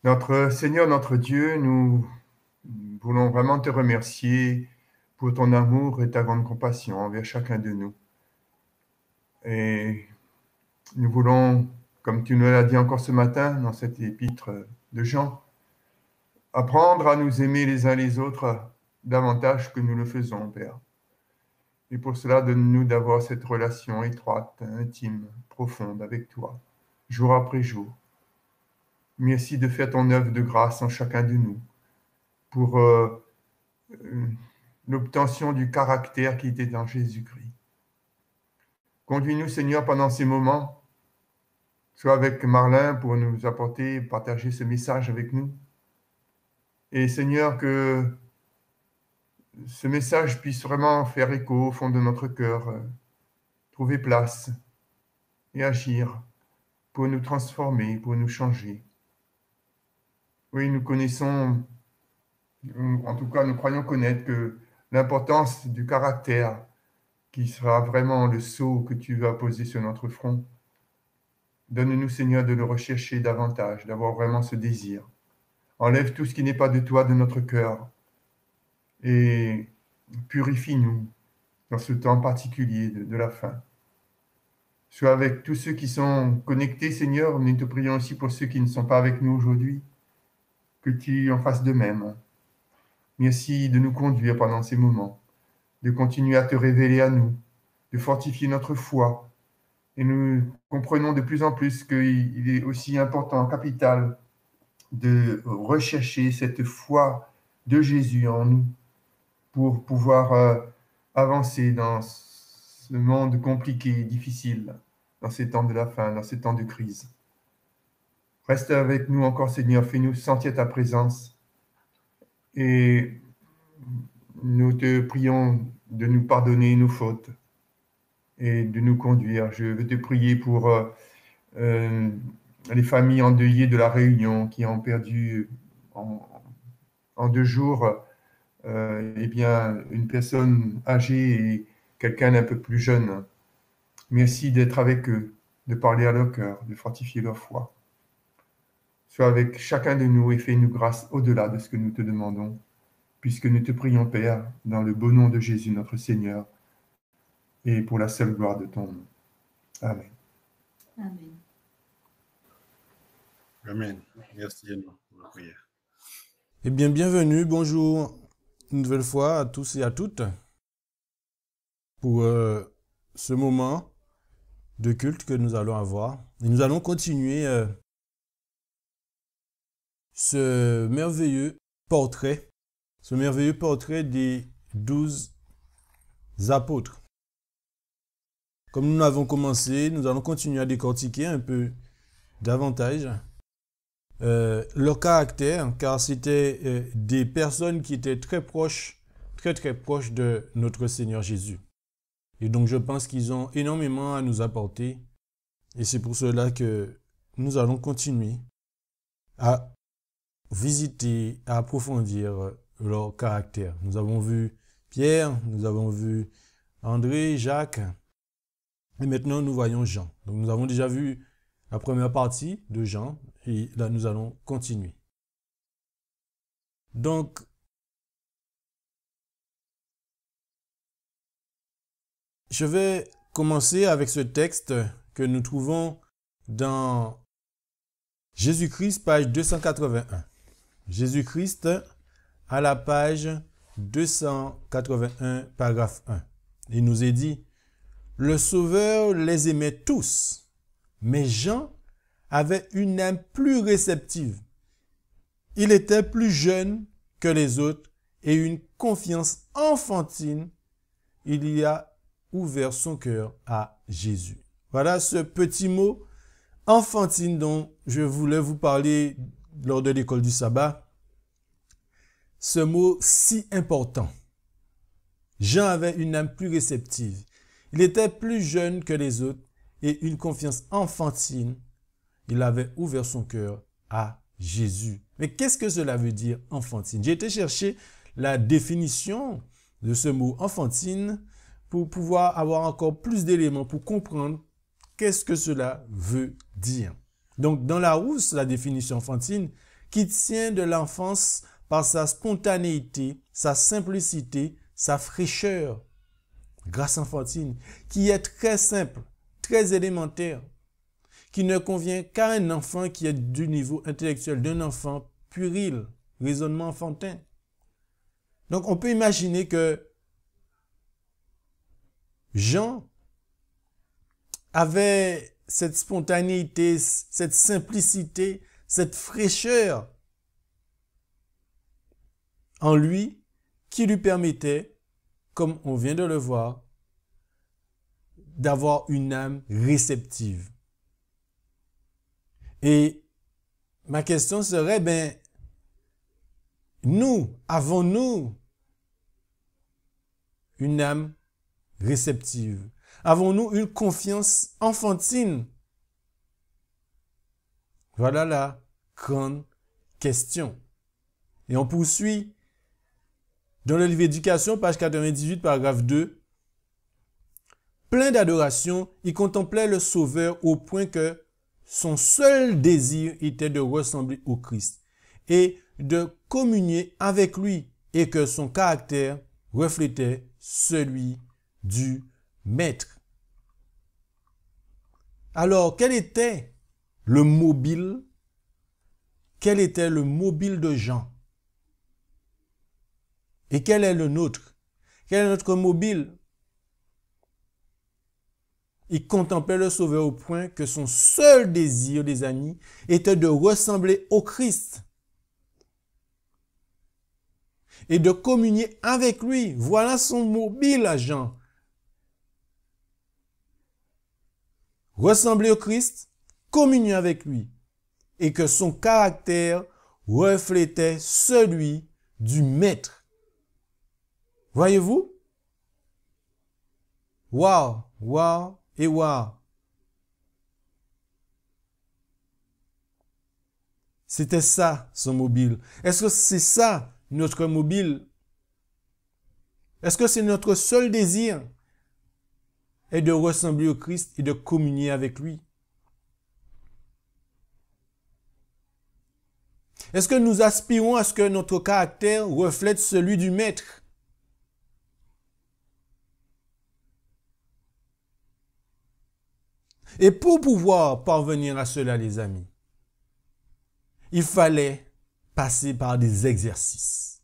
Notre Seigneur, notre Dieu, nous voulons vraiment te remercier pour ton amour et ta grande compassion envers chacun de nous. Et nous voulons, comme tu nous l'as dit encore ce matin dans cet épître de Jean, apprendre à nous aimer les uns les autres davantage que nous le faisons, Père. Et pour cela, donne-nous d'avoir cette relation étroite, intime, profonde avec toi, jour après jour. Merci de faire ton œuvre de grâce en chacun de nous pour l'obtention du caractère qui était en Jésus-Christ. Conduis-nous, Seigneur, pendant ces moments, soit avec Marlin pour nous apporter, partager ce message avec nous. Et Seigneur, que ce message puisse vraiment faire écho au fond de notre cœur, trouver place et agir pour nous transformer, pour nous changer. Oui, nous connaissons, en tout cas, nous croyons connaître que l'importance du caractère qui sera vraiment le sceau que tu vas poser sur notre front. Donne-nous, Seigneur, de le rechercher davantage, d'avoir vraiment ce désir. Enlève tout ce qui n'est pas de toi de notre cœur et purifie-nous dans ce temps particulier de la fin. Sois avec tous ceux qui sont connectés, Seigneur. Nous te prions aussi pour ceux qui ne sont pas avec nous aujourd'hui, que tu en fasses de même. Merci de nous conduire pendant ces moments, de continuer à te révéler à nous, de fortifier notre foi. Et nous comprenons de plus en plus qu'il est aussi important, capital, de rechercher cette foi de Jésus en nous pour pouvoir avancer dans ce monde compliqué, difficile, dans ces temps de la fin, dans ces temps de crise. Reste avec nous encore, Seigneur, fais-nous sentir ta présence et nous te prions de nous pardonner nos fautes et de nous conduire. Je veux te prier pour les familles endeuillées de la Réunion qui ont perdu en 2 jours eh bien, une personne âgée et quelqu'un d'un peu plus jeune. Merci d'être avec eux, de parler à leur cœur, de fortifier leur foi. Sois avec chacun de nous et fais-nous grâce au-delà de ce que nous te demandons, puisque nous te prions, Père, dans le beau nom de Jésus, notre Seigneur, et pour la seule gloire de ton nom. Amen. Amen. Amen. Merci pour la prière. Eh bien, bienvenue, bonjour une nouvelle fois à tous et à toutes pour ce moment de culte que nous allons avoir. Et nous allons continuer ce merveilleux portrait des 12 apôtres. Comme nous l'avons commencé, nous allons continuer à décortiquer un peu davantage leur caractère, car c'était des personnes qui étaient très proches de notre Seigneur Jésus. Et donc je pense qu'ils ont énormément à nous apporter, et c'est pour cela que nous allons continuer à visiter, à approfondir leur caractère. Nous avons vu Pierre, nous avons vu André, Jacques, et maintenant nous voyons Jean. Donc nous avons déjà vu la première partie de Jean, et là nous allons continuer. Donc, je vais commencer avec ce texte que nous trouvons dans Jésus-Christ, page 281. Jésus-Christ à la page 281, paragraphe 1. Il nous est dit, « Le Sauveur les aimait tous, mais Jean avait une âme plus réceptive. Il était plus jeune que les autres et une confiance enfantine. Il y a ouvert son cœur à Jésus. » Voilà ce petit mot enfantine dont je voulais vous parler lors de l'école du sabbat. Ce mot si important. Jean avait une âme plus réceptive. Il était plus jeune que les autres et une confiance enfantine. Il avait ouvert son cœur à Jésus. Mais qu'est-ce que cela veut dire enfantine? J'ai été chercher la définition de ce mot enfantine pour pouvoir avoir encore plus d'éléments pour comprendre qu'est-ce que cela veut dire. Donc, dans Larousse, la définition enfantine, qui tient de l'enfance par sa spontanéité, sa simplicité, sa fraîcheur. Grâce enfantine, qui est très simple, très élémentaire, qui ne convient qu'à un enfant qui est du niveau intellectuel d'un enfant puéril, raisonnement enfantin. Donc on peut imaginer que Jean avait cette spontanéité, cette simplicité, cette fraîcheur en lui qui lui permettait, comme on vient de le voir, d'avoir une âme réceptive. Et ma question serait, nous, avons-nous une âme réceptive? Avons-nous une confiance enfantine? Voilà la grande question. Et on poursuit dans le livre Éducation, page 98, paragraphe 2. Plein d'adoration, il contemplait le Sauveur au point que son seul désir était de ressembler au Christ et de communier avec lui, et que son caractère reflétait celui du Maître. Alors, quel était le mobile? Quel était le mobile de Jean? Et quel est le nôtre? Quel est notre mobile? Il contemplait le Sauveur au point que son seul désir, les amis, était de ressembler au Christ et de communier avec lui. Voilà son mobile à Jean. Ressembler au Christ, communier avec lui, et que son caractère reflétait celui du Maître. Voyez-vous? Waouh, waouh et waouh. C'était ça, son mobile. Est-ce que c'est ça, notre mobile? Est-ce que c'est notre seul désir? Et de ressembler au Christ et de communier avec lui? Est-ce que nous aspirons à ce que notre caractère reflète celui du Maître? Et pour pouvoir parvenir à cela, les amis, il fallait passer par des exercices.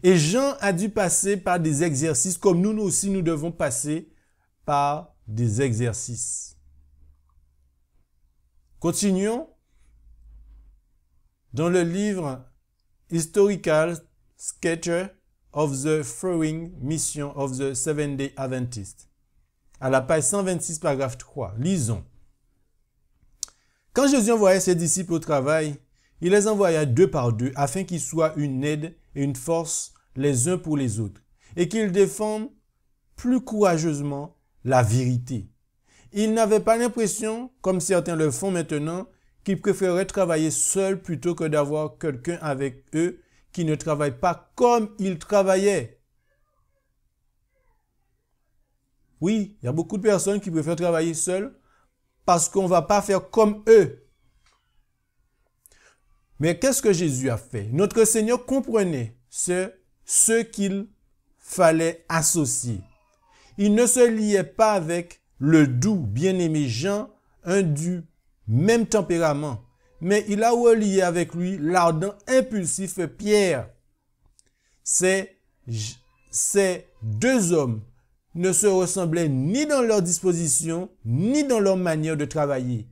Et Jean a dû passer par des exercices comme nous aussi, nous devons passer par des exercices. Continuons dans le livre Historical Sketch of the Following Mission of the Seventh-day Adventist. À la page 126, paragraphe 3. Lisons. Quand Jésus envoya ses disciples au travail, il les envoya 2 par 2 afin qu'ils soient une aide et une force les uns pour les autres et qu'ils défendent plus courageusement la vérité. Ils n'avaient pas l'impression, comme certains le font maintenant, qu'ils préféraient travailler seuls plutôt que d'avoir quelqu'un avec eux qui ne travaille pas comme ils travaillaient. Oui, il y a beaucoup de personnes qui préfèrent travailler seuls parce qu'on ne va pas faire comme eux. Mais qu'est-ce que Jésus a fait? Notre Seigneur comprenait ce qu'il fallait associer. Il ne se liait pas avec le doux, bien-aimé Jean, un du même tempérament, mais il a relié avec lui l'ardent, impulsif Pierre. Ces 2 hommes ne se ressemblaient ni dans leur disposition, ni dans leur manière de travailler.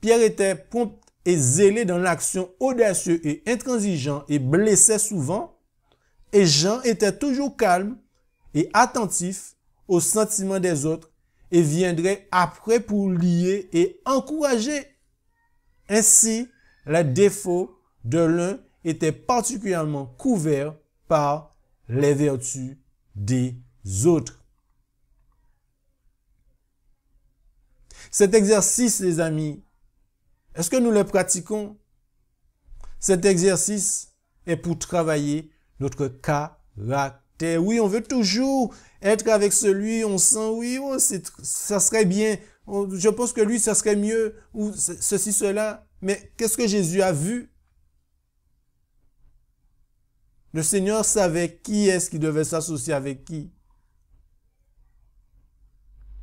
Pierre était prompt et zélé dans l'action, audacieux et intransigeant et blessait souvent, et Jean était toujours calme et attentif aux sentiments des autres et viendrait après pour lier et encourager. Ainsi, les défauts de l'un étaient particulièrement couverts par les vertus des autres. Cet exercice, les amis, est-ce que nous le pratiquons? Cet exercice est pour travailler notre caractère. Oui, on veut toujours être avec celui, on sent, oui, oh, ça serait bien, je pense que lui, ça serait mieux, ou ceci, cela. Mais qu'est-ce que Jésus a vu? Le Seigneur savait qui est-ce qui devait s'associer avec qui.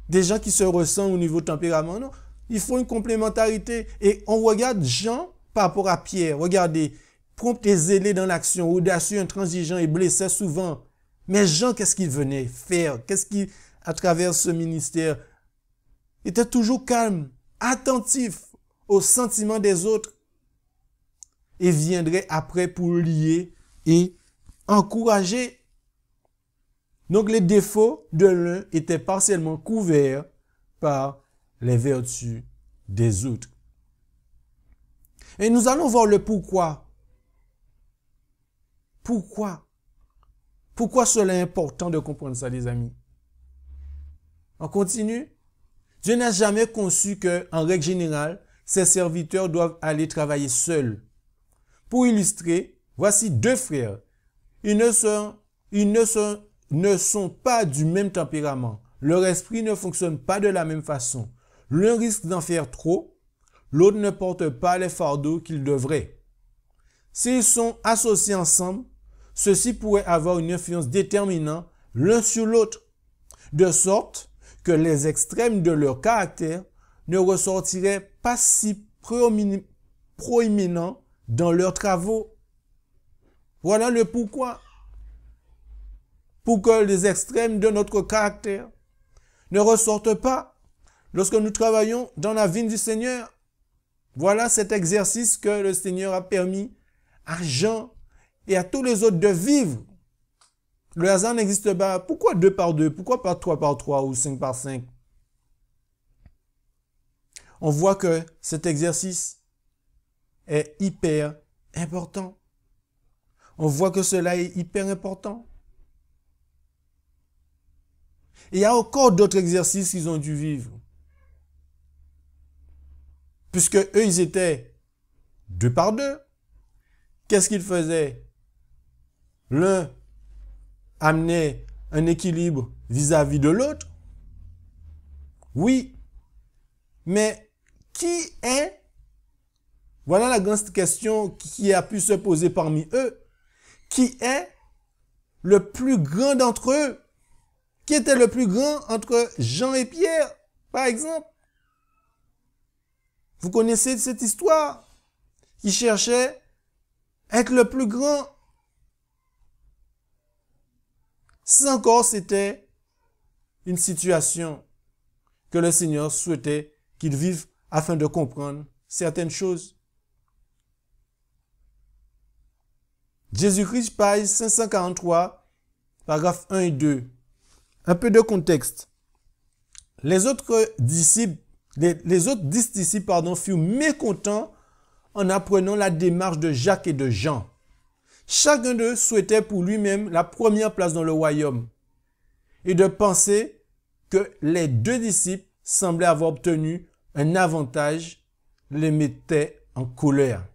Des gens qui se ressemblent au niveau tempérament, non. Il faut une complémentarité. Et on regarde Jean par rapport à Pierre. Regardez, prompt et zélé dans l'action, audacieux, intransigeant et blessé souvent. Mais Jean, qu'est-ce qu'il venait faire? Qu'est-ce qu'il, à travers ce ministère, il était toujours calme, attentif aux sentiments des autres et viendrait après pour lier et encourager. Donc les défauts de l'un étaient partiellement couverts par les vertus des autres. Et nous allons voir le pourquoi. Pourquoi? Pourquoi cela est important de comprendre ça, les amis? On continue. Dieu n'a jamais conçu que, en règle générale, ses serviteurs doivent aller travailler seuls. Pour illustrer, voici deux frères. Ils ne sont pas du même tempérament. Leur esprit ne fonctionne pas de la même façon. L'un risque d'en faire trop, l'autre ne porte pas les fardeaux qu'il devrait. S'ils sont associés ensemble, ceux-ci pourraient avoir une influence déterminante l'un sur l'autre, de sorte que les extrêmes de leur caractère ne ressortiraient pas si proéminents dans leurs travaux. Voilà le pourquoi. Pour que les extrêmes de notre caractère ne ressortent pas lorsque nous travaillons dans la vigne du Seigneur. Voilà cet exercice que le Seigneur a permis à Jean et à tous les autres de vivre. Le hasard n'existe pas. Pourquoi 2 par 2? Pourquoi pas 3 par 3 ou 5 par 5? On voit que cet exercice est hyper important. On voit que cela est hyper important. Et il y a encore d'autres exercices qu'ils ont dû vivre. Puisque eux, ils étaient 2 par 2. Qu'est-ce qu'ils faisaient? L'un amenait un équilibre vis-à-vis de l'autre. Oui. Mais qui est? Voilà la grande question qui a pu se poser parmi eux. Qui est le plus grand d'entre eux? Qui était le plus grand entre Jean et Pierre, par exemple? Vous connaissez cette histoire? Qui cherchait à être le plus grand. Ça encore, c'était une situation que le Seigneur souhaitait qu'ils vivent afin de comprendre certaines choses. Jésus-Christ, page 543, paragraphes 1 et 2. Un peu de contexte. Les autres 10 disciples furent mécontents en apprenant la démarche de Jacques et de Jean. Chacun d'eux souhaitait pour lui-même la première place dans le royaume et de penser que les 2 disciples semblaient avoir obtenu un avantage les mettait en colère.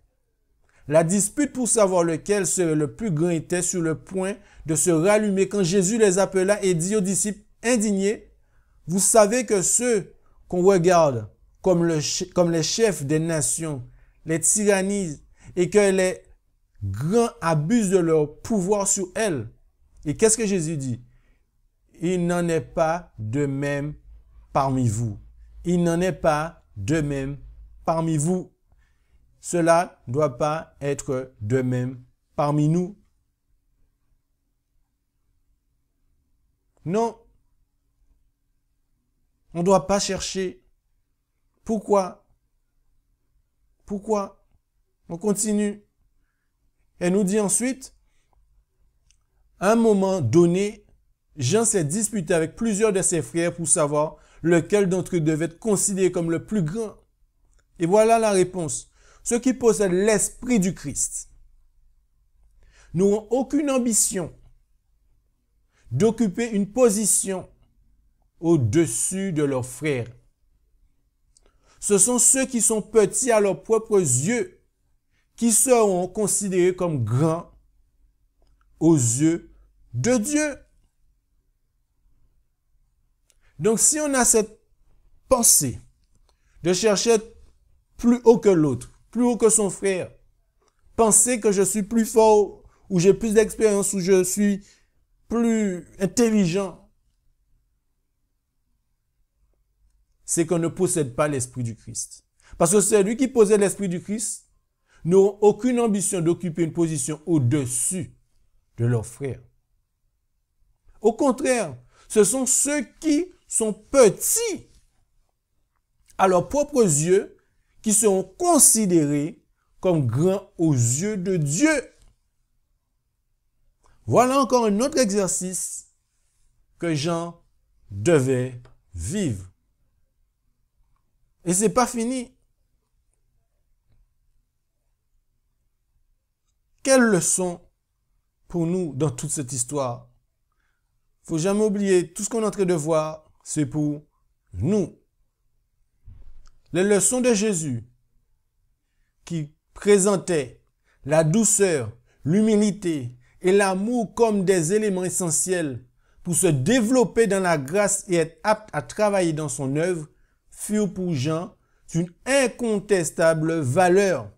La dispute pour savoir lequel serait le plus grand était sur le point de se rallumer quand Jésus les appela et dit aux disciples indignés, « Vous savez que ceux qu'on regarde comme les chefs des nations les tyrannisent et que les grands abusent de leur pouvoir sur elles. » Et qu'est-ce que Jésus dit? Il n'en est pas de même parmi vous. Il n'en est pas de même parmi vous. Cela ne doit pas être de même parmi nous. Non. On ne doit pas chercher. Pourquoi? Pourquoi? On continue. Elle nous dit ensuite, à un moment donné, Jean s'est disputé avec plusieurs de ses frères pour savoir lequel d'entre eux devait être considéré comme le plus grand. Et voilà la réponse. Ceux qui possèdent l'esprit du Christ n'auront aucune ambition d'occuper une position au-dessus de leurs frères. Ce sont ceux qui sont petits à leurs propres yeux qui seront considérés comme grands aux yeux de Dieu. Donc si on a cette pensée de chercher plus haut que l'autre, plus haut que son frère, penser que je suis plus fort où j'ai plus d'expérience, où je suis plus intelligent, c'est qu'on ne possède pas l'esprit du Christ. Parce que celui qui possède l'esprit du Christ n'aura aucune ambition d'occuper une position au-dessus de leurs frères. Au contraire, ce sont ceux qui sont petits à leurs propres yeux qui seront considérés comme grands aux yeux de Dieu. Voilà encore un autre exercice que Jean devait vivre. Et c'est pas fini. Quelle leçon pour nous dans toute cette histoire? Faut jamais oublier, tout ce qu'on est en train de voir, c'est pour nous. Les leçons de Jésus qui présentaient la douceur, l'humilité et l'amour comme des éléments essentiels pour se développer dans la grâce et être apte à travailler dans son œuvre furent pour Jean d'une incontestable valeur.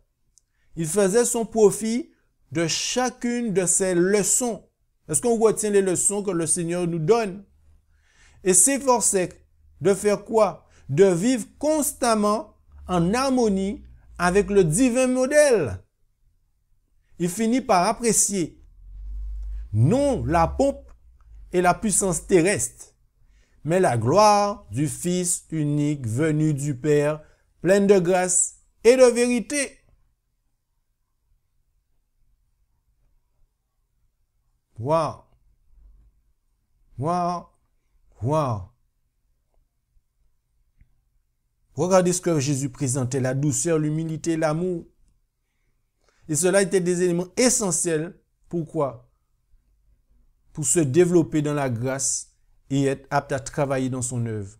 Il faisait son profit de chacune de ces leçons. Est-ce qu'on retient les leçons que le Seigneur nous donne? Et s'efforçait de faire quoi? De vivre constamment en harmonie avec le divin modèle. Il finit par apprécier non la pompe et la puissance terrestre, mais la gloire du Fils unique venu du Père, pleine de grâce et de vérité. Waouh! Waouh! Waouh! Regardez ce que Jésus présentait, la douceur, l'humilité, l'amour. Et cela était des éléments essentiels. Pourquoi? Pour se développer dans la grâce et être apte à travailler dans son œuvre.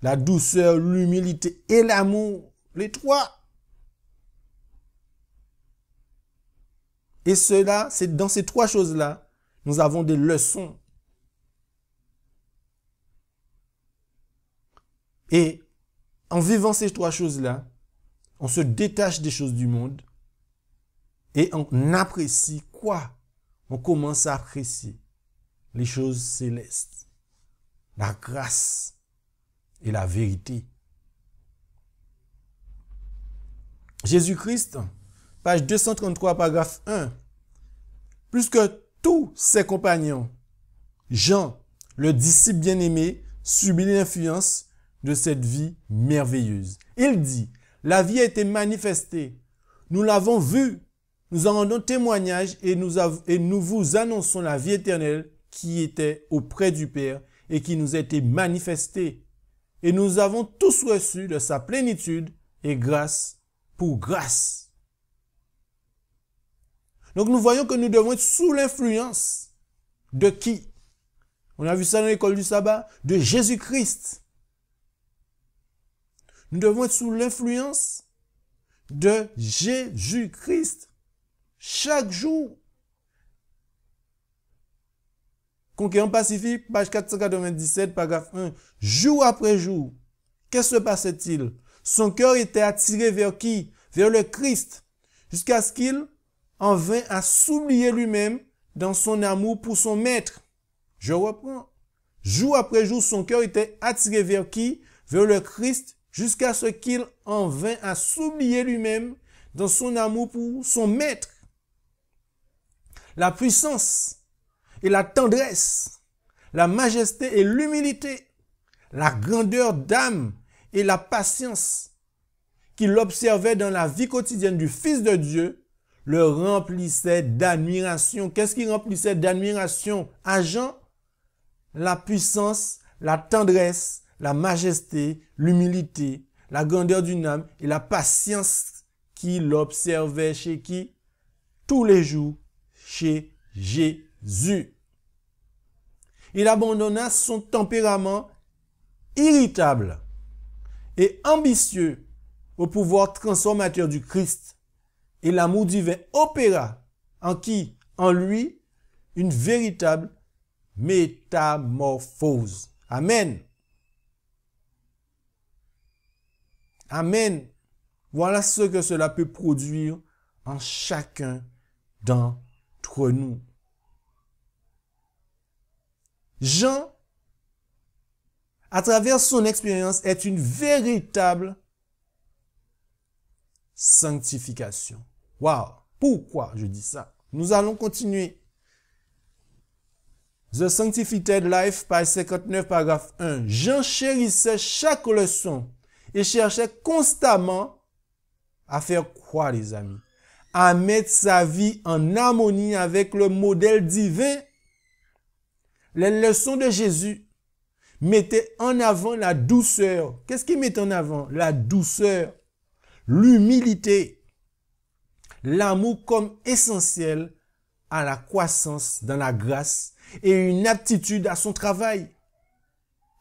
La douceur, l'humilité et l'amour, les trois. Et cela, c'est dans ces trois choses-là, nous avons des leçons. Et en vivant ces trois choses-là, on se détache des choses du monde et on apprécie quoi? On commence à apprécier les choses célestes, la grâce et la vérité. Jésus-Christ, page 233, paragraphe 1. Plus que tous ses compagnons, Jean, le disciple bien-aimé, subit l'influence de cette vie merveilleuse. Il dit, la vie a été manifestée. Nous l'avons vue. Nous en rendons témoignage et nous vous annonçons la vie éternelle qui était auprès du Père et qui nous a été manifestée. Et nous avons tous reçu de sa plénitude et grâce pour grâce. Donc nous voyons que nous devons être sous l'influence de qui? On a vu ça dans l'école du sabbat, de Jésus-Christ. Nous devons être sous l'influence de Jésus-Christ chaque jour. Conquérant Pacifique, page 497, paragraphe 1. Jour après jour, qu'est-ce que se passait-il? Son cœur était attiré vers qui? Vers le Christ, jusqu'à ce qu'il en vint à s'oublier lui-même dans son amour pour son maître. Je reprends. Jour après jour, son cœur était attiré vers qui? Vers le Christ, jusqu'à ce qu'il en vint à s'oublier lui-même dans son amour pour son maître. La puissance et la tendresse, la majesté et l'humilité, la grandeur d'âme et la patience qu'il observait dans la vie quotidienne du Fils de Dieu le remplissait d'admiration. Qu'est-ce qui remplissait d'admiration à Jean? La puissance, la tendresse, la majesté, l'humilité, la grandeur d'une âme et la patience qu'il observait chez qui? Tous les jours, chez Jésus. Il abandonna son tempérament irritable et ambitieux au pouvoir transformateur du Christ. Et l'amour divin opéra en qui? En lui, une véritable métamorphose. Amen. Amen. Voilà ce que cela peut produire en chacun d'entre nous. Jean, à travers son expérience, est une véritable sanctification. Waouh! Pourquoi je dis ça? Nous allons continuer. The Sanctified Life, page 59, paragraphe 1. Jean chérissait chaque leçon et cherchait constamment à faire quoi, les amis? À mettre sa vie en harmonie avec le modèle divin. Les leçons de Jésus mettaient en avant la douceur. Qu'est-ce qu'il met en avant? La douceur, l'humilité, l'amour comme essentiel à la croissance dans la grâce et une aptitude à son travail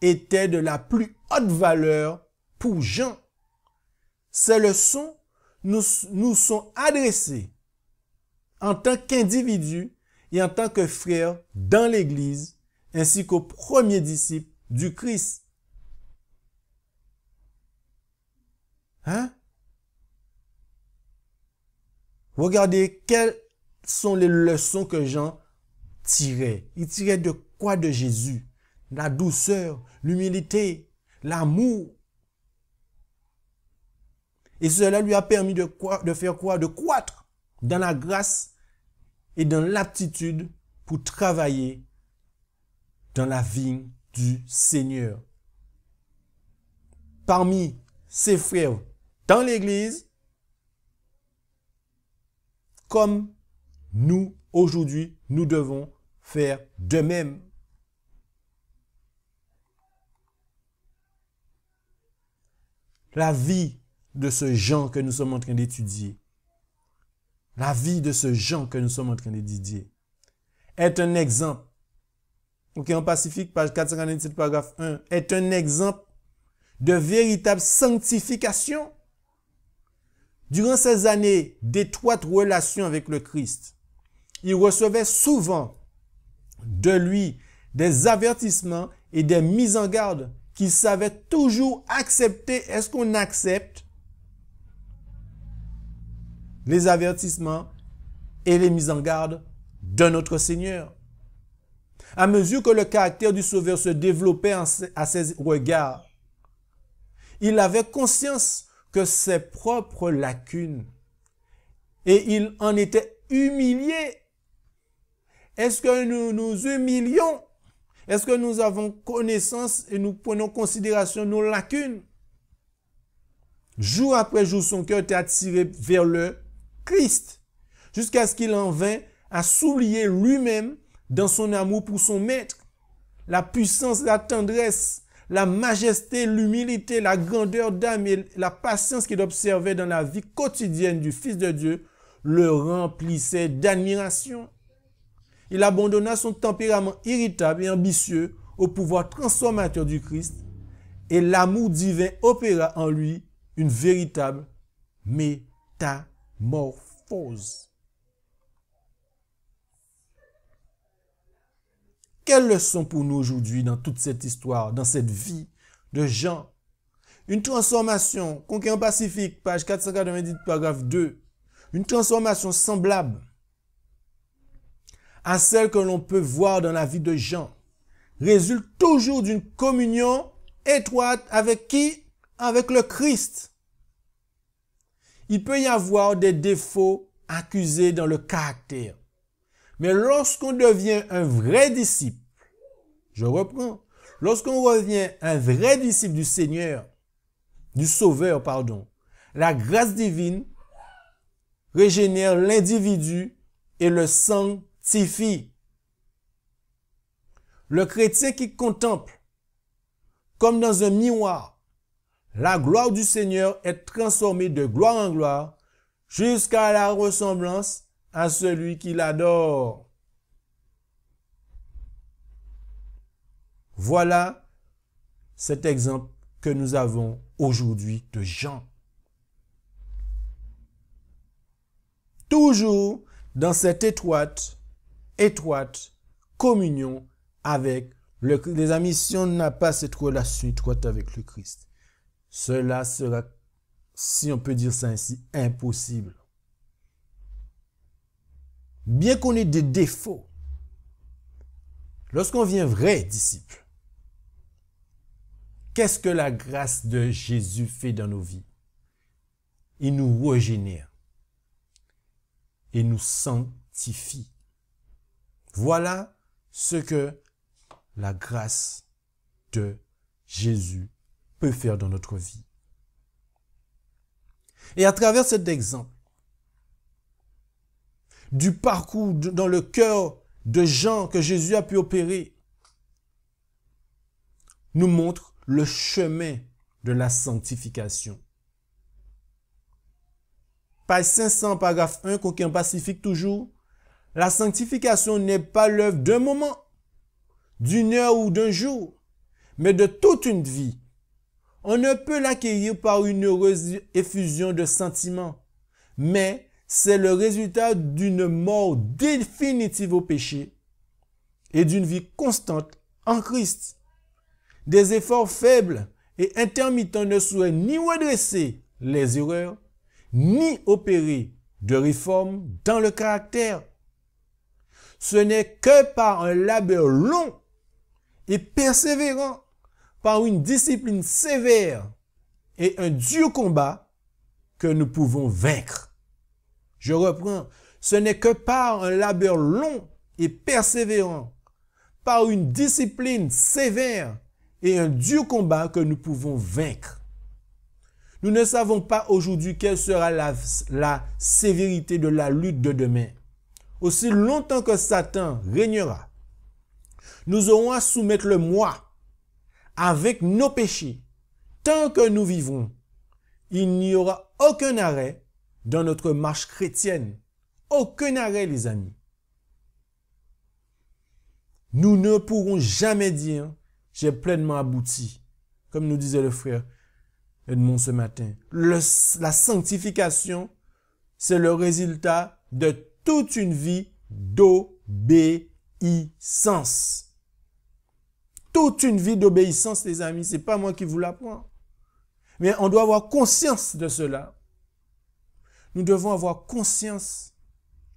étaient de la plus haute valeur pour Jean. Ces leçons nous sont adressées en tant qu'individus et en tant que frères dans l'Église, ainsi qu'aux premiers disciples du Christ. Hein? Regardez quelles sont les leçons que Jean tirait. Il tirait de quoi de Jésus? La douceur, l'humilité, l'amour. Et cela lui a permis de faire quoi? De croître dans la grâce et dans l'aptitude pour travailler dans la vigne du Seigneur. Parmi ses frères dans l'Église, comme nous, aujourd'hui, nous devons faire de même. La vie de ce Jean que nous sommes en train d'étudier, la vie de ce Jean que nous sommes en train d'étudier, est un exemple. Ok, en Pacifique, page 497, paragraphe 1, est un exemple de véritable sanctification. Durant ces années d'étroite relation avec le Christ, il recevait souvent de lui des avertissements et des mises en garde qu'il savait toujours accepter. Est-ce qu'on accepte les avertissements et les mises en garde de notre Seigneur? À mesure que le caractère du Sauveur se développait à ses regards, il avait conscience que ses propres lacunes et il en était humilié. Est-ce que nous nous humilions? Est-ce que nous avons connaissance et nous prenons en considération nos lacunes? Jour après jour, son cœur était attiré vers le Christ, jusqu'à ce qu'il en vînt à s'oublier lui-même dans son amour pour son maître. La puissance, la tendresse, la majesté, l'humilité, la grandeur d'âme et la patience qu'il observait dans la vie quotidienne du Fils de Dieu le remplissaient d'admiration. Il abandonna son tempérament irritable et ambitieux au pouvoir transformateur du Christ et l'amour divin opéra en lui une véritable métamorphose. Quelle leçon pour nous aujourd'hui dans toute cette histoire, dans cette vie de Jean? Une transformation, Conquérant Pacifique, page 490, paragraphe 2. Une transformation semblable à celle que l'on peut voir dans la vie de Jean résulte toujours d'une communion étroite avec qui? Avec le Christ. Il peut y avoir des défauts accusés dans le caractère. Mais lorsqu'on devient un vrai disciple, je reprends, lorsqu'on revient un vrai disciple du Seigneur, du Sauveur, pardon, la grâce divine régénère l'individu et le sanctifie. Le chrétien qui contemple, comme dans un miroir, la gloire du Seigneur est transformée de gloire en gloire jusqu'à la ressemblance à celui qui l'adore. Voilà cet exemple que nous avons aujourd'hui de Jean. Toujours dans cette étroite communion avec le Christ. Les amis, si on n'a pas cette relation étroite avec le Christ, cela sera, si on peut dire ça ainsi, impossible. bien qu'on ait des défauts, lorsqu'on devient vrai disciple, qu'est-ce que la grâce de Jésus fait dans nos vies? Il nous régénère et nous sanctifie. Voilà ce que la grâce de Jésus peut faire dans notre vie. Et à travers cet exemple, du parcours dans le cœur de Jean que Jésus a pu opérer, nous montre le chemin de la sanctification. Page 500, paragraphe 1, Coquin Pacifique toujours. La sanctification n'est pas l'œuvre d'un moment, d'une heure ou d'un jour, mais de toute une vie. On ne peut l'acquérir par une heureuse effusion de sentiments, mais c'est le résultat d'une mort définitive au péché et d'une vie constante en Christ. Des efforts faibles et intermittents ne sauraient ni redresser les erreurs, ni opérer de réforme dans le caractère. Ce n'est que par un labeur long et persévérant, par une discipline sévère et un dur combat que nous pouvons vaincre. Je reprends. Ce n'est que par un labeur long et persévérant, par une discipline sévère et un dur combat que nous pouvons vaincre. Nous ne savons pas aujourd'hui quelle sera la sévérité de la lutte de demain. Aussi longtemps que Satan régnera, nous aurons à soumettre le moi avec nos péchés. Tant que nous vivrons, il n'y aura aucun arrêt dans notre marche chrétienne. Aucun arrêt, les amis. Nous ne pourrons jamais dire « j'ai pleinement abouti », comme nous disait le frère Edmond ce matin. La sanctification, c'est le résultat de toute une vie d'obéissance. Toute une vie d'obéissance, les amis, c'est pas moi qui vous l'apprends. Mais on doit avoir conscience de cela. Nous devons avoir conscience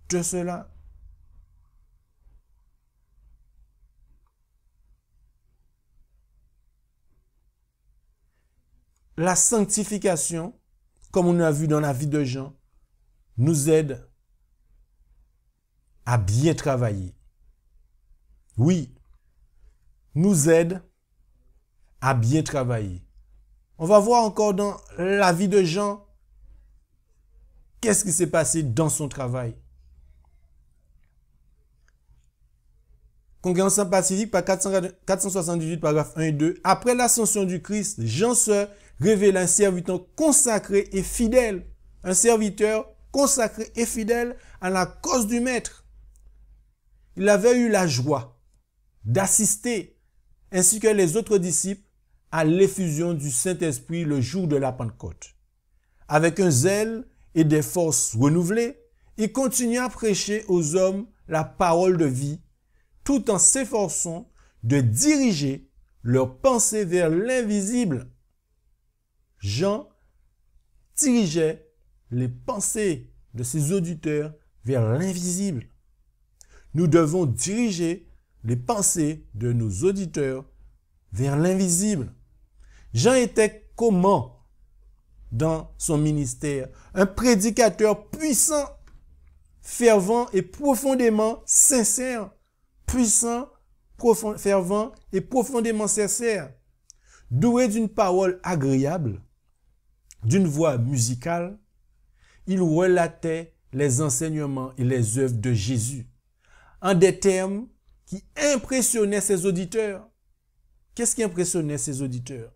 de cela. La sanctification, comme on a vu dans la vie de Jean, nous aide à bien travailler. Oui, nous aide à bien travailler. On va voir encore dans la vie de Jean, qu'est-ce qui s'est passé dans son travail. Congrégation Pacifique, par 478, paragraphe 1 et 2. Après l'ascension du Christ, Jean se révéla un serviteur consacré et fidèle. Un serviteur consacré et fidèle à la cause du Maître. Il avait eu la joie d'assister, ainsi que les autres disciples, à l'effusion du Saint-Esprit le jour de la Pentecôte. Avec un zèle et des forces renouvelées, il continue à prêcher aux hommes la parole de vie, tout en s'efforçant de diriger leurs pensées vers l'invisible. Jean dirigeait les pensées de ses auditeurs vers l'invisible. Nous devons diriger les pensées de nos auditeurs vers l'invisible. Jean était comment dans son ministère? Un prédicateur puissant, fervent et profondément sincère. Puissant, fervent et profondément sincère. Doué d'une parole agréable, d'une voix musicale, il relatait les enseignements et les œuvres de Jésus en des termes qui impressionnaient ses auditeurs. Qu'est-ce qui impressionnait ses auditeurs?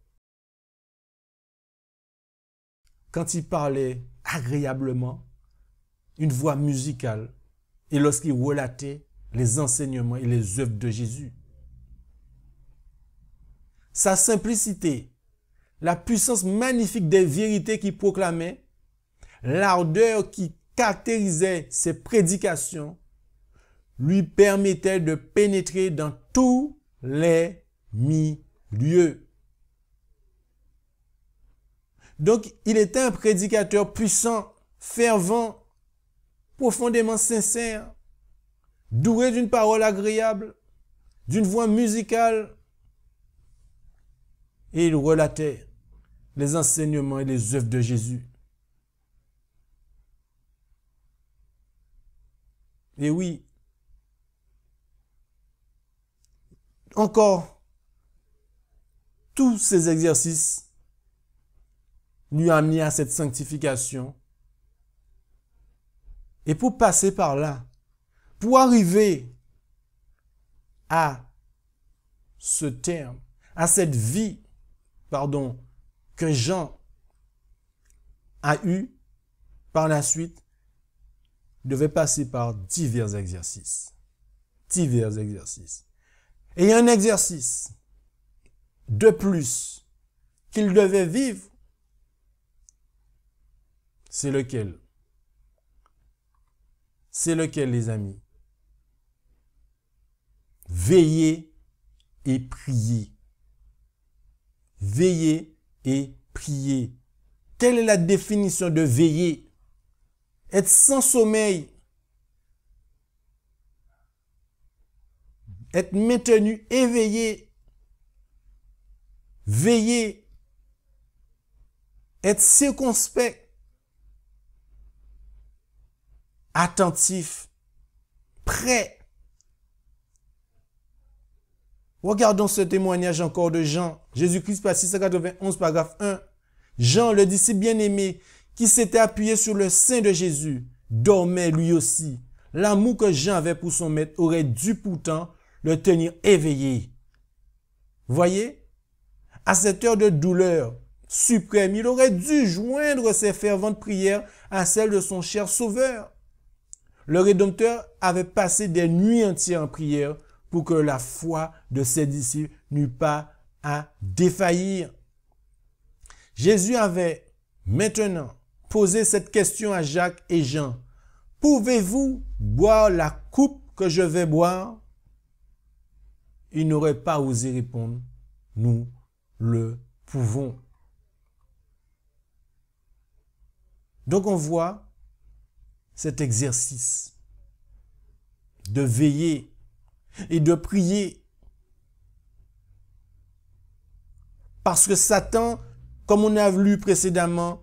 Quand il parlait agréablement, une voix musicale, et lorsqu'il relatait les enseignements et les œuvres de Jésus. Sa simplicité, la puissance magnifique des vérités qu'il proclamait, l'ardeur qui caractérisait ses prédications, lui permettait de pénétrer dans tous les milieux. Donc, il était un prédicateur puissant, fervent, profondément sincère, doué d'une parole agréable, d'une voix musicale, et il relatait les enseignements et les œuvres de Jésus. Et oui, encore, tous ces exercices lui ont amené à cette sanctification. Et pour passer par là, pour arriver à ce terme, à cette vie, que Jean a eue par la suite, il devait passer par divers exercices. Divers exercices. Et il y a un exercice de plus qu'il devait vivre. C'est lequel? C'est lequel, les amis? Veiller et prier. Veiller et prier. Quelle est la définition de veiller? Être sans sommeil. Être maintenu éveillé. Veiller. Être circonspect. Attentif. Prêt. Regardons ce témoignage encore de Jean. Jésus-Christ, page 691, paragraphe 1. Jean, le disciple bien-aimé, qui s'était appuyé sur le sein de Jésus, dormait lui aussi. L'amour que Jean avait pour son maître aurait dû pourtant le tenir éveillé. Voyez, à cette heure de douleur suprême, il aurait dû joindre ses ferventes prières à celles de son cher Sauveur. Le Rédempteur avait passé des nuits entières en prière pour que la foi de ses disciples n'eût pas à défaillir. Jésus avait maintenant posé cette question à Jacques et Jean. Pouvez-vous boire la coupe que je vais boire? Ils n'auraient pas osé répondre. Nous le pouvons. Donc on voit cet exercice de veiller et de prier. Parce que Satan, comme on a lu précédemment,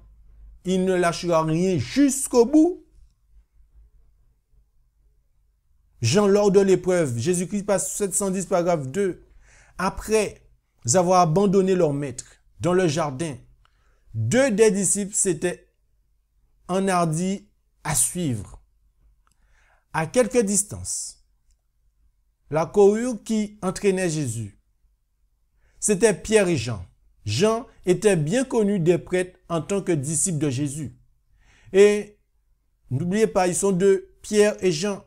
il ne lâchera rien jusqu'au bout. Jean, lors de l'épreuve, Jésus-Christ passe 710 paragraphe 2. Après avoir abandonné leur maître dans le jardin, 2 des disciples s'étaient enhardis à suivre. À quelque distance, la cohue qui entraînait Jésus, c'était Pierre et Jean. Jean était bien connu des prêtres en tant que disciple de Jésus. Et n'oubliez pas, ils sont 2, Pierre et Jean.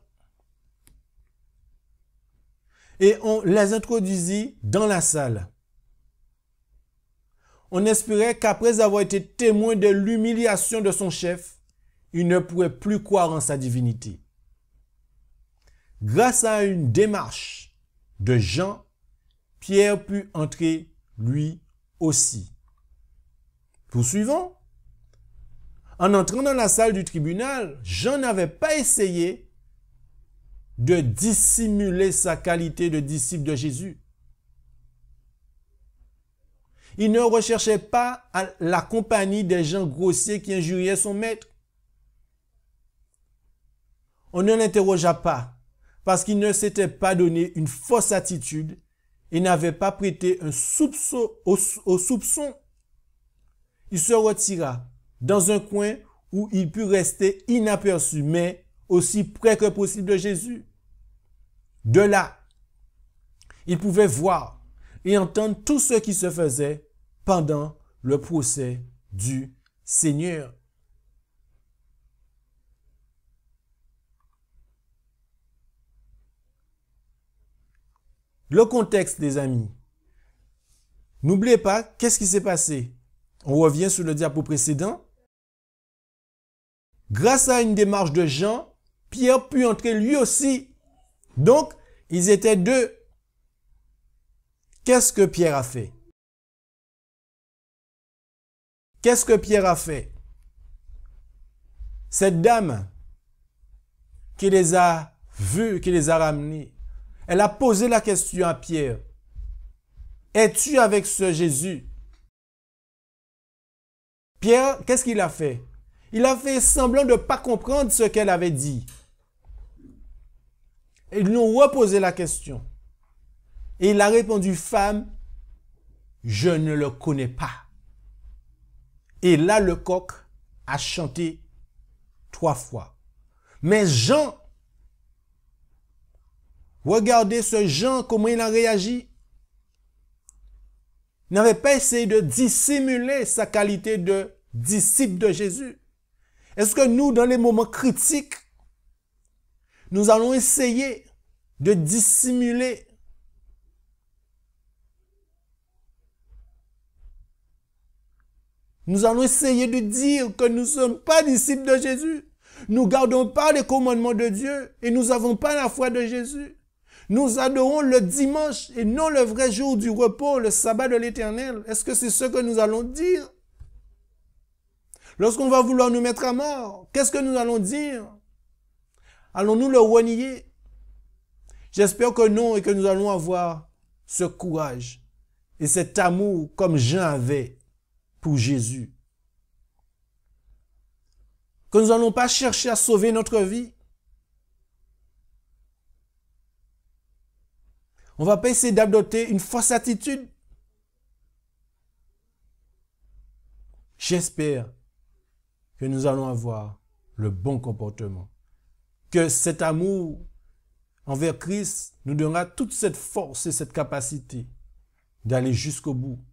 Et on les introduisit dans la salle. On espérait qu'après avoir été témoin de l'humiliation de son chef, il ne pourrait plus croire en sa divinité. Grâce à une démarche de Jean, Pierre put entrer lui aussi. Poursuivons. En entrant dans la salle du tribunal, Jean n'avait pas essayé de dissimuler sa qualité de disciple de Jésus. Il ne recherchait pas la compagnie des gens grossiers qui injuriaient son maître. On ne l'interrogea pas parce qu'il ne s'était pas donné une fausse attitude et n'avait pas prêté un soupçon au soupçon. Il se retira dans un coin où il put rester inaperçu, mais aussi près que possible de Jésus. De là, il pouvait voir et entendre tout ce qui se faisait pendant le procès du Seigneur. Le contexte, les amis. N'oubliez pas, qu'est-ce qui s'est passé? On revient sur le diapo précédent. Grâce à une démarche de Jean, Pierre put entrer lui aussi. Donc, ils étaient 2. Qu'est-ce que Pierre a fait? Qu'est-ce que Pierre a fait? Cette dame qui les a vu qu'il les a ramenés, elle a posé la question à Pierre. Es-tu avec ce Jésus? Pierre, qu'est-ce qu'il a fait? Il a fait semblant de ne pas comprendre ce qu'elle avait dit. Ils lui ont reposé la question. Et il a répondu, femme, je ne le connais pas. Et là, le coq a chanté 3 fois. Mais Jean, regardez ce Jean, comment il a réagi. Il n'avait pas essayé de dissimuler sa qualité de disciple de Jésus. Est-ce que nous, dans les moments critiques, nous allons essayer de dissimuler nous allons essayer de dire que nous ne sommes pas disciples de Jésus. Nous ne gardons pas les commandements de Dieu et nous n'avons pas la foi de Jésus. Nous adorons le dimanche et non le vrai jour du repos, le sabbat de l'Éternel. Est-ce que c'est ce que nous allons dire? Lorsqu'on va vouloir nous mettre à mort, qu'est-ce que nous allons dire? Allons-nous le renier? J'espère que non et que nous allons avoir ce courage et cet amour comme Jean avait pour Jésus. Que nous n'allons pas chercher à sauver notre vie. On ne va pas essayer d'adopter une fausse attitude. J'espère que nous allons avoir le bon comportement. Que cet amour envers Christ nous donnera toute cette force et cette capacité d'aller jusqu'au bout.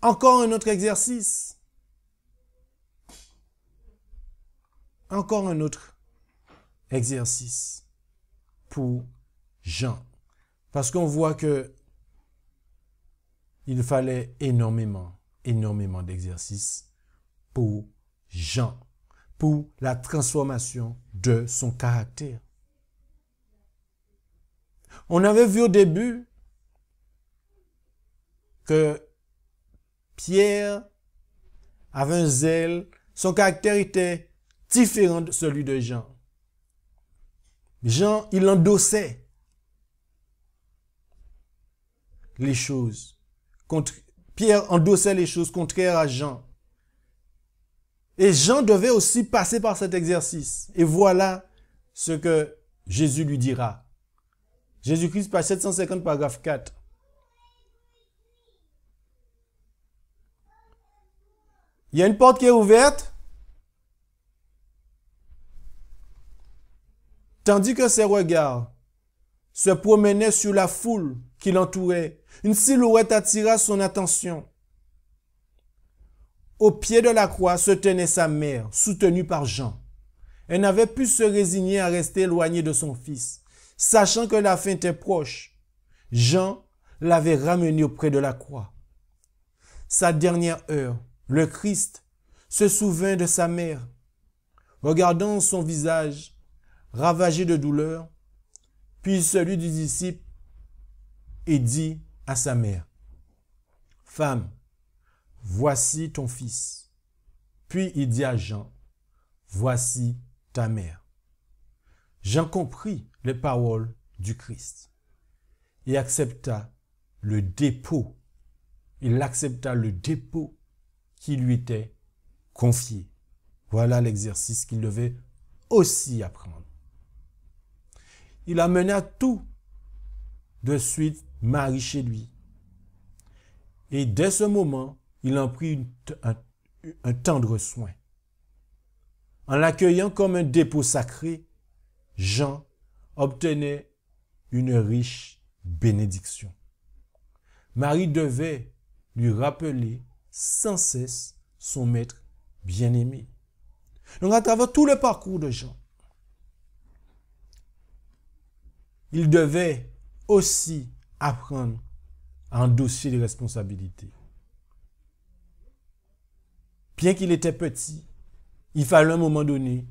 Encore un autre exercice. Encore un autre exercice pour Jean. Parce qu'on voit que il fallait énormément d'exercices pour Jean, pour la transformation de son caractère. On avait vu au début que Pierre avait un zèle, son caractère était différent de celui de Jean. Jean, il endossait les choses. Pierre endossait les choses contraires à Jean. Et Jean devait aussi passer par cet exercice. Et voilà ce que Jésus lui dira. Jésus-Christ, page 750, paragraphe 4. Il y a une porte qui est ouverte. Tandis que ses regards se promenaient sur la foule qui l'entourait, une silhouette attira son attention. Au pied de la croix se tenait sa mère, soutenue par Jean. Elle n'avait pu se résigner à rester éloignée de son fils. Sachant que la fin était proche, Jean l'avait ramené auprès de la croix. Sa dernière heure, le Christ se souvint de sa mère. Regardant son visage ravagé de douleur, puis celui du disciple, et dit à sa mère, « Femme, voici ton fils. » Puis il dit à Jean, « Voici ta mère. » Jean comprit les paroles du Christ et accepta le dépôt. Il accepta le dépôt qui lui était confié. Voilà l'exercice qu'il devait aussi apprendre. Il amena tout de suite Marie chez lui. Et dès ce moment, il en prit un tendre soin. En l'accueillant comme un dépôt sacré, Jean obtenait une riche bénédiction. Marie devait lui rappeler sans cesse son maître bien-aimé. Donc à travers tout le parcours de Jean, il devait aussi apprendre à endosser les responsabilités. Bien qu'il était petit, il fallait à un moment donné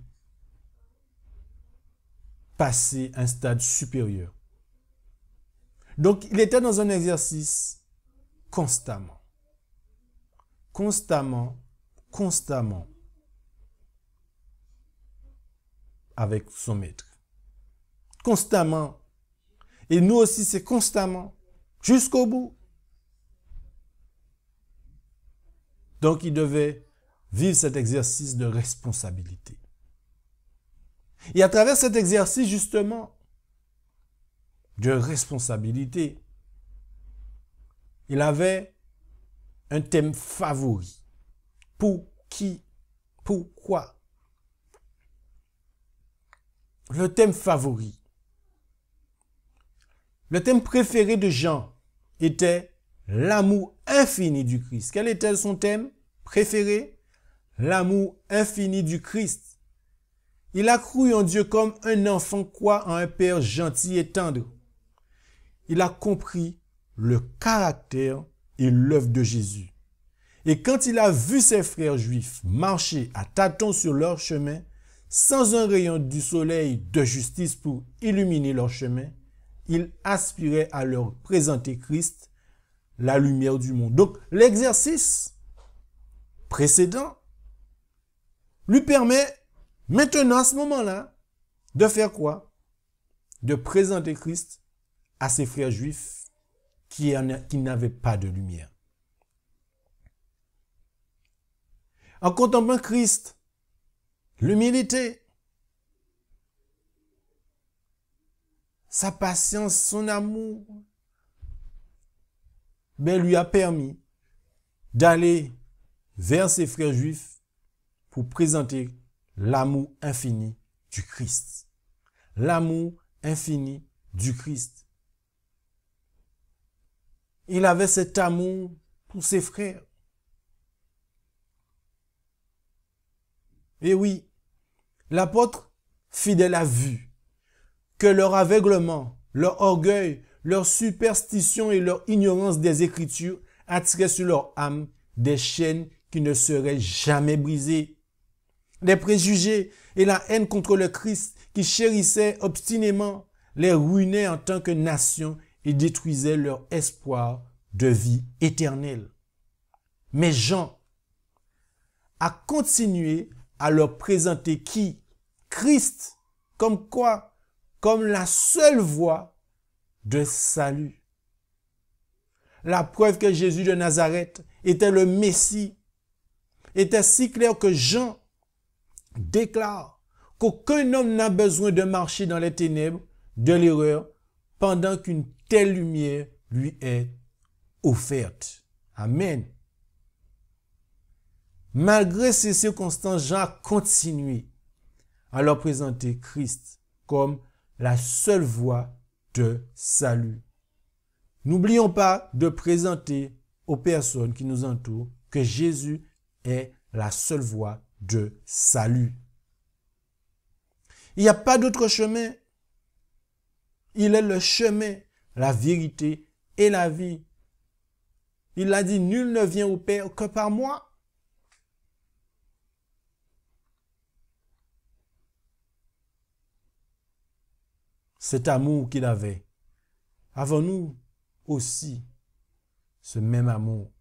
passer à un stade supérieur. Donc, il était dans un exercice constamment. avec son maître. Constamment. Et nous aussi, c'est constamment. Jusqu'au bout. Donc, il devait vivre cet exercice de responsabilité. Et à travers cet exercice, justement, de responsabilité, il avait un thème favori. Pour qui? Pourquoi? Le thème favori. Le thème préféré de Jean était l'amour infini du Christ. Quel était son thème préféré? L'amour infini du Christ. Il a cru en Dieu comme un enfant croit en un père gentil et tendre. Il a compris le caractère et l'œuvre de Jésus. Et quand il a vu ses frères juifs marcher à tâtons sur leur chemin, sans un rayon du soleil de justice pour illuminer leur chemin, il aspirait à leur présenter Christ, la lumière du monde. Donc, l'exercice précédent lui permet maintenant, à ce moment-là, de faire quoi? De présenter Christ à ses frères juifs qui n'avaient pas de lumière. En contemplant Christ, l'humilité, sa patience, son amour, lui a permis d'aller vers ses frères juifs pour présenter l'amour infini du Christ. L'amour infini du Christ. Il avait cet amour pour ses frères. Et oui, l'apôtre fidèle a vu que leur aveuglement, leur orgueil, leur superstition et leur ignorance des Écritures attiraient sur leur âme des chaînes qui ne seraient jamais brisées. Les préjugés et la haine contre le Christ qui chérissaient obstinément les ruinaient en tant que nation et détruisaient leur espoir de vie éternelle. Mais Jean a continué à leur présenter qui? Christ. Comme quoi? Comme la seule voie de salut. La preuve que Jésus de Nazareth était le Messie était si claire que Jean déclare qu'aucun homme n'a besoin de marcher dans les ténèbres de l'erreur pendant qu'une telle lumière lui est offerte. Amen. Malgré ces circonstances, Jean a continué à leur présenter Christ comme la seule voie de salut. N'oublions pas de présenter aux personnes qui nous entourent que Jésus est la seule voie de salut. Il n'y a pas d'autre chemin. Il est le chemin, la vérité et la vie. Il a dit, nul ne vient au Père que par moi. Cet amour qu'il avait, avons-nous aussi ce même amour?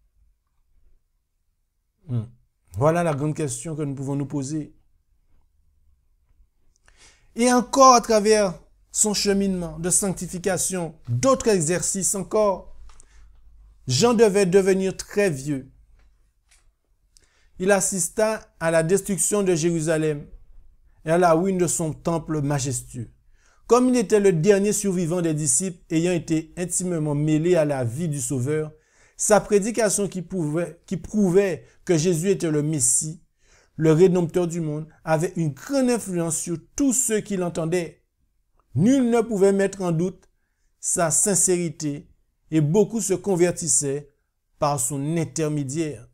Voilà la grande question que nous pouvons nous poser. Et encore à travers son cheminement de sanctification, d'autres exercices encore, Jean devait devenir très vieux. Il assista à la destruction de Jérusalem et à la ruine de son temple majestueux. Comme il était le dernier survivant des disciples ayant été intimement mêlé à la vie du Sauveur, sa prédication qui prouvait que Jésus était le Messie, le Rédempteur du monde, avait une grande influence sur tous ceux qui l'entendaient. Nul ne pouvait mettre en doute sa sincérité et beaucoup se convertissaient par son intermédiaire.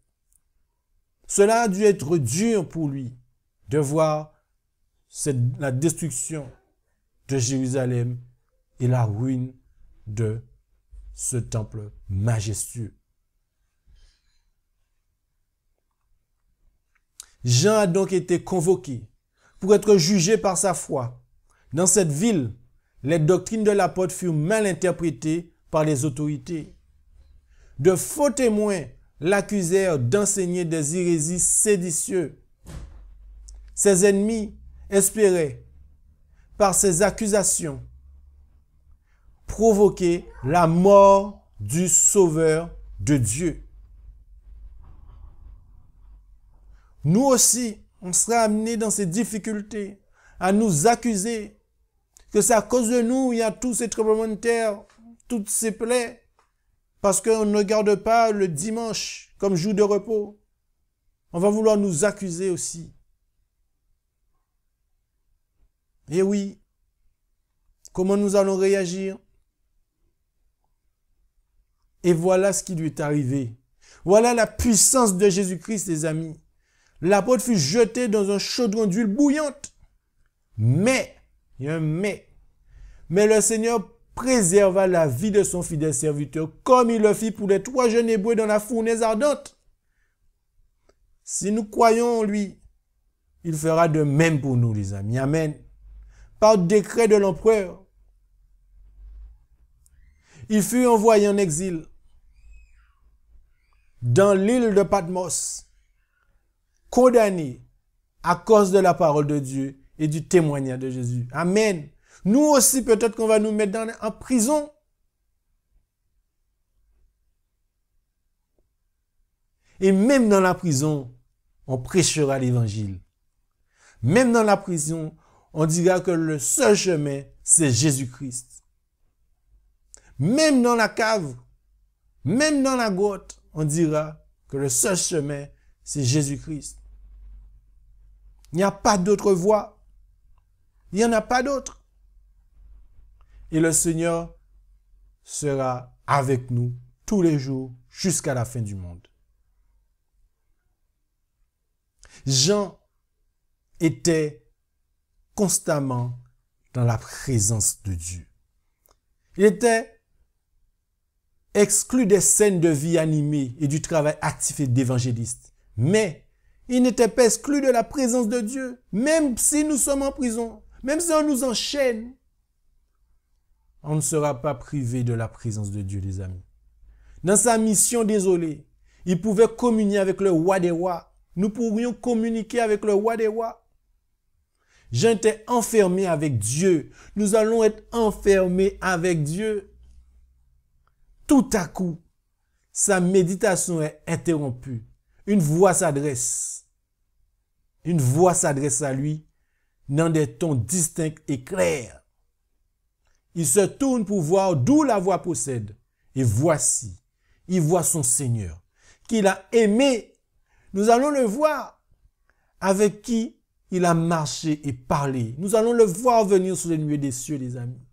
Cela a dû être dur pour lui de voir la destruction de Jérusalem et la ruine de ce temple majestueux. Jean a donc été convoqué pour être jugé par sa foi. Dans cette ville, les doctrines de l'apôtre furent mal interprétées par les autorités. De faux témoins l'accusèrent d'enseigner des hérésies séditieuses. Ses ennemis espéraient par ses accusations, provoqué la mort du Sauveur de Dieu. Nous aussi, on sera amenés dans ces difficultés à nous accuser que c'est à cause de nous, il y a tous ces tremblements de terre, toutes ces plaies, parce qu'on ne garde pas le dimanche comme jour de repos. On va vouloir nous accuser aussi. Et oui, comment nous allons réagir? Et voilà ce qui lui est arrivé. Voilà la puissance de Jésus-Christ, les amis. L'apôtre fut jeté dans un chaudron d'huile bouillante. Mais, il y a un mais. Mais le Seigneur préserva la vie de son fidèle serviteur, comme il le fit pour les 3 jeunes Hébreux dans la fournaise ardente. Si nous croyons en lui, il fera de même pour nous, les amis. Amen. Par décret de l'empereur, il fut envoyé en exil dans l'île de Patmos, condamné à cause de la parole de Dieu et du témoignage de Jésus. Amen. Nous aussi, peut-être qu'on va nous mettre en prison. Et même dans la prison, on prêchera l'évangile. Même dans la prison, on dira que le seul chemin, c'est Jésus-Christ. Même dans la cave, même dans la grotte, on dira que le seul chemin, c'est Jésus-Christ. Il n'y a pas d'autre voie. Il n'y en a pas d'autre. Et le Seigneur sera avec nous tous les jours jusqu'à la fin du monde. Jean était constamment dans la présence de Dieu. Il était exclu des scènes de vie animée et du travail actif et d'évangéliste. Mais il n'était pas exclu de la présence de Dieu, même si nous sommes en prison, même si on nous enchaîne. On ne sera pas privé de la présence de Dieu, les amis. Dans sa mission désolée, il pouvait communier avec le roi des rois. Nous pourrions communiquer avec le roi des rois. Jean était enfermé avec Dieu. Nous allons être enfermés avec Dieu. Tout à coup, sa méditation est interrompue. Une voix s'adresse. Une voix s'adresse à lui dans des tons distincts et clairs. Il se tourne pour voir d'où la voix procède. Et voici, il voit son Seigneur, qu'il a aimé. Nous allons le voir, avec qui il a marché et parlé. Nous allons le voir venir sur les nuées des cieux, les amis.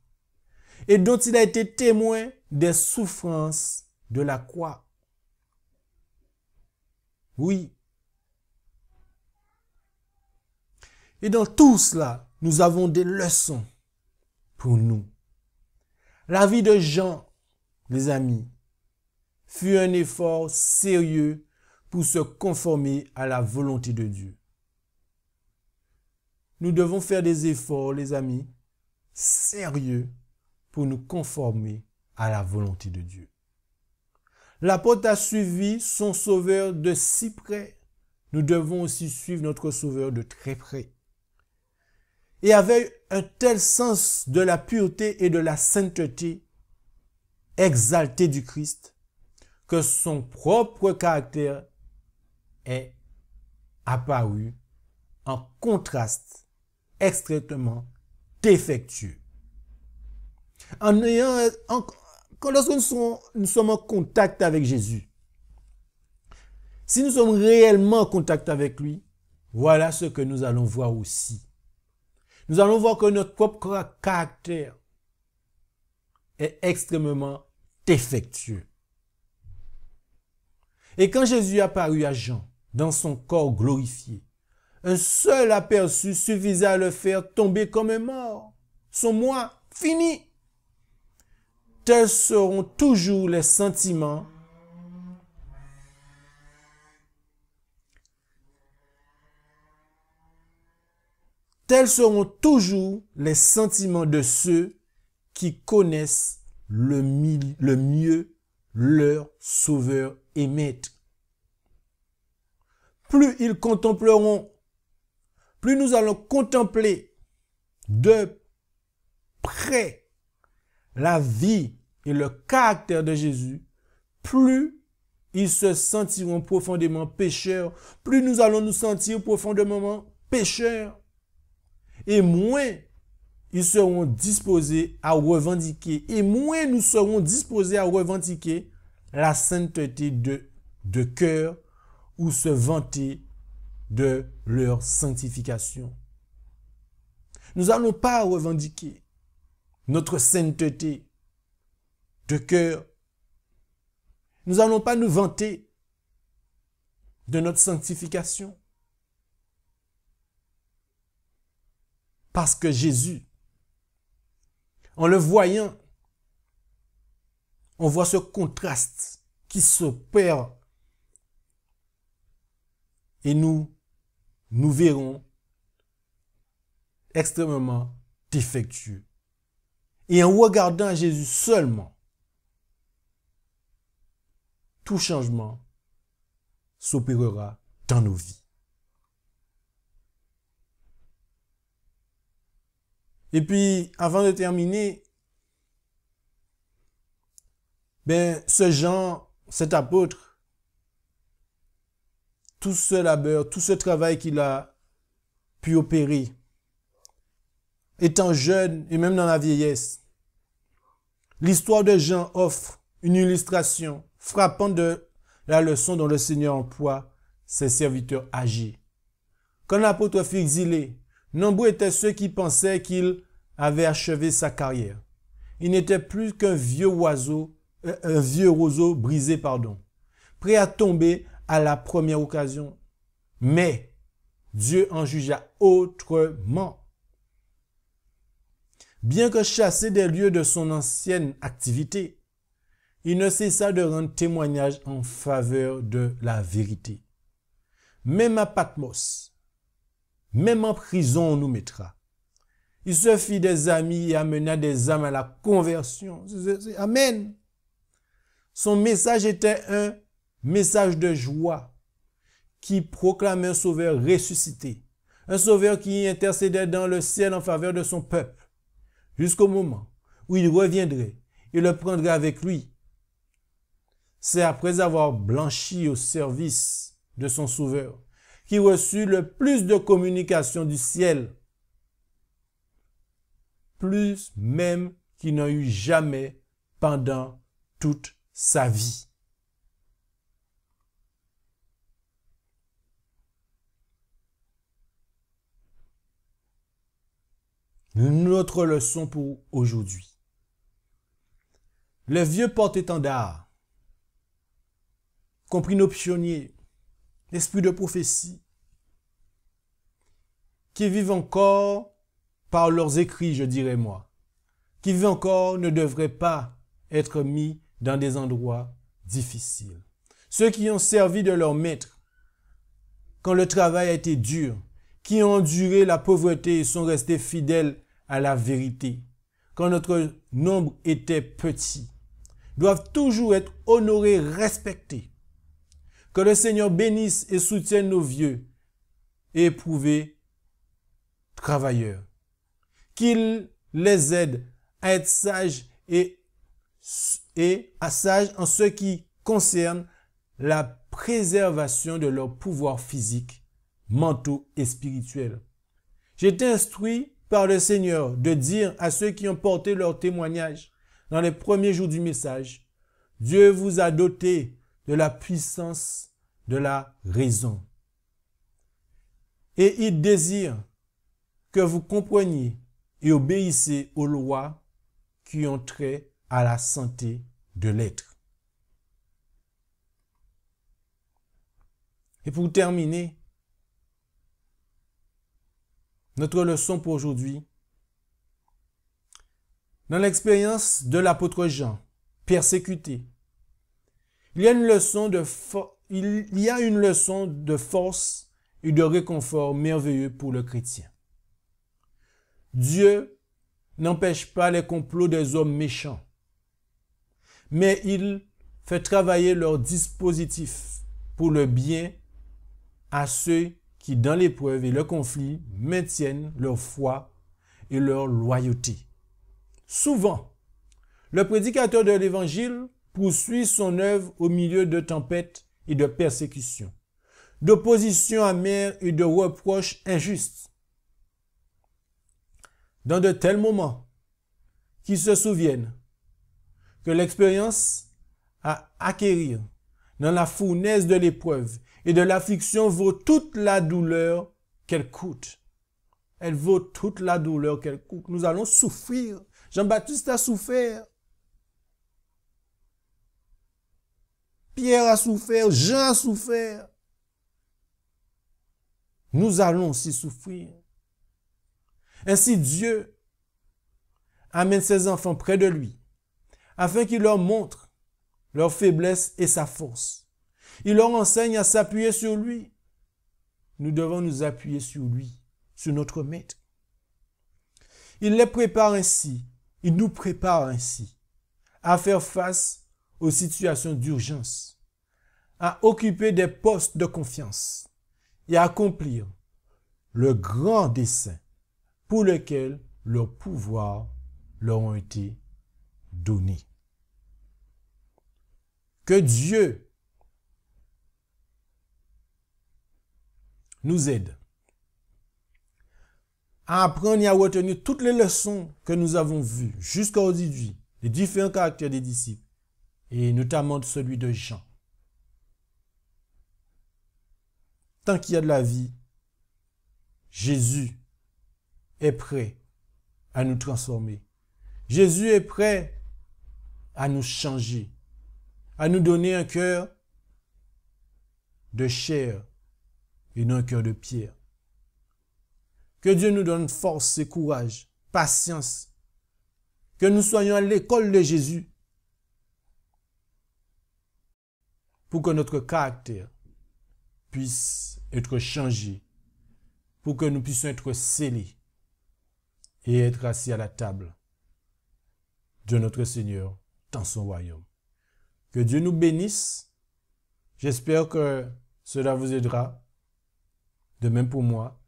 Et dont il a été témoin des souffrances de la croix. Oui. Et dans tout cela, nous avons des leçons pour nous. La vie de Jean, les amis, fut un effort sérieux pour se conformer à la volonté de Dieu. Nous devons faire des efforts, les amis, sérieux pour nous conformer à la volonté de Dieu. L'apôtre a suivi son Sauveur de si près. Nous devons aussi suivre notre Sauveur de très près. Et avec un tel sens de la pureté et de la sainteté exalté du Christ, que son propre caractère est apparu en contraste extrêmement défectueux. Lorsque nous sommes en contact avec Jésus, si nous sommes réellement en contact avec lui, voilà ce que nous allons voir aussi. Nous allons voir que notre propre caractère est extrêmement défectueux. Et quand Jésus apparut à Jean dans son corps glorifié, un seul aperçu suffisait à le faire tomber comme un mort. Son moi fini. Tels seront toujours les sentiments Tels seront toujours les sentiments de ceux qui connaissent le mieux leur Sauveur et Maître. Plus ils contempleront, plus nous allons contempler de près la vie et le caractère de Jésus, plus ils se sentiront profondément pécheurs, plus nous allons nous sentir profondément pécheurs, et moins ils seront disposés à revendiquer, et moins nous serons disposés à revendiquer la sainteté de cœur ou se vanter de leur sanctification. Nous n'allons pas revendiquer notre sainteté de cœur. Nous n'allons pas nous vanter de notre sanctification. Parce que Jésus, en le voyant, on voit ce contraste qui s'opère et nous verrons extrêmement défectueux. Et en regardant Jésus seulement, tout changement s'opérera dans nos vies. Et puis, avant de terminer, ce Jean, cet apôtre, tout ce labeur, tout ce travail qu'il a pu opérer, étant jeune et même dans la vieillesse, l'histoire de Jean offre une illustration frappante de la leçon dont le Seigneur emploie ses serviteurs âgés. Quand l'apôtre fut exilé, nombreux étaient ceux qui pensaient qu'il avait achevé sa carrière. Il n'était plus qu'un vieux roseau brisé, prêt à tomber à la première occasion. Mais Dieu en jugea autrement. Bien que chassé des lieux de son ancienne activité, il ne cessa de rendre témoignage en faveur de la vérité. Même à Patmos, même en prison on nous mettra. Il se fit des amis et amena des âmes à la conversion. Amen. Son message était un message de joie qui proclamait un sauveur ressuscité, un sauveur qui intercédait dans le ciel en faveur de son peuple, jusqu'au moment où il reviendrait et le prendrait avec lui. C'est après avoir blanchi au service de son sauveur qu'il reçut le plus de communication du ciel, plus même qu'il n'en eut jamais pendant toute sa vie. Notre leçon pour aujourd'hui. Les vieux porte-étendards, compris nos pionniers, l'esprit de prophétie, qui vivent encore par leurs écrits, je dirais moi, qui vivent encore ne devraient pas être mis dans des endroits difficiles. Ceux qui ont servi de leur maître quand le travail a été dur, qui ont enduré la pauvreté et sont restés fidèles à la vérité, quand notre nombre était petit, doivent toujours être honorés, respectés. Que le Seigneur bénisse et soutienne nos vieux et éprouvés travailleurs. Qu'il les aide à être sages et sages en ce qui concerne la préservation de leur pouvoir physique, mentaux et spirituels. J'ai été instruit par le Seigneur de dire à ceux qui ont porté leur témoignage dans les premiers jours du message, Dieu vous a doté de la puissance de la raison. Et il désire que vous compreniez et obéissez aux lois qui ont trait à la santé de l'être. Et pour terminer, notre leçon pour aujourd'hui, dans l'expérience de l'apôtre Jean, persécuté, il y a une leçon de force et de réconfort merveilleux pour le chrétien. Dieu n'empêche pas les complots des hommes méchants, mais il fait travailler leur dispositif pour le bien à ceux qui, dans l'épreuve et le conflit, maintiennent leur foi et leur loyauté. Souvent, le prédicateur de l'Évangile poursuit son œuvre au milieu de tempêtes et de persécutions, d'oppositions amères et de reproches injustes. Dans de tels moments, qu'ils se souviennent que l'expérience à acquérir dans la fournaise de l'épreuve et de l'affliction vaut toute la douleur qu'elle coûte. Elle vaut toute la douleur qu'elle coûte. Nous allons souffrir. Jean-Baptiste a souffert. Pierre a souffert. Jean a souffert. Nous allons aussi souffrir. Ainsi, Dieu amène ses enfants près de lui, afin qu'il leur montre leur faiblesse et sa force. Il leur enseigne à s'appuyer sur lui. Nous devons nous appuyer sur lui, sur notre Maître. Il les prépare ainsi, il nous prépare ainsi à faire face aux situations d'urgence, à occuper des postes de confiance et à accomplir le grand dessein pour lequel leurs pouvoirs leur ont été donnés. Que Dieu nous aide à apprendre et à retenir toutes les leçons que nous avons vues jusqu'à aujourd'hui, les différents caractères des disciples, et notamment celui de Jean. Tant qu'il y a de la vie, Jésus est prêt à nous transformer. Jésus est prêt à nous changer, à nous donner un cœur de chair et non un cœur de pierre. Que Dieu nous donne force et courage, patience, que nous soyons à l'école de Jésus pour que notre caractère puisse être changé, pour que nous puissions être scellés et être assis à la table de notre Seigneur dans son royaume. Que Dieu nous bénisse. J'espère que cela vous aidera, de même pour moi,